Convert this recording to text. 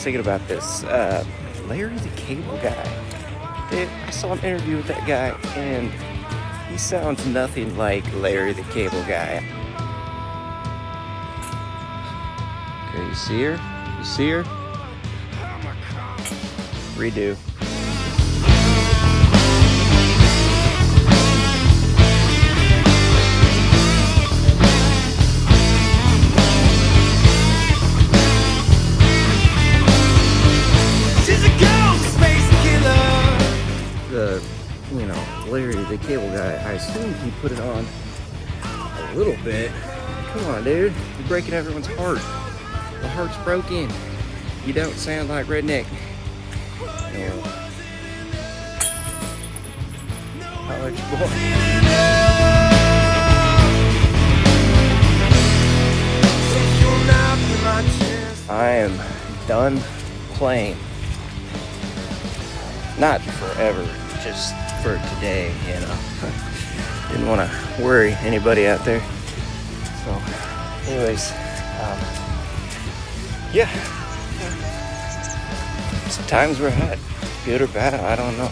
was thinking about this. Larry the Cable Guy. Dude, I saw an interview with that guy, and he sounds nothing like Larry the Cable Guy. Okay, you see her? You see her? Redo. Larry the Cable Guy, I assume he put it on a little bit. Come on, dude. You're breaking everyone's heart. The heart's broken. You don't sound like redneck. I'll let you boy. I am done playing. Not forever, just for today, you know. Didn't want to worry anybody out there. So, anyways, yeah. Sometimes we're hot, good or bad, I don't know.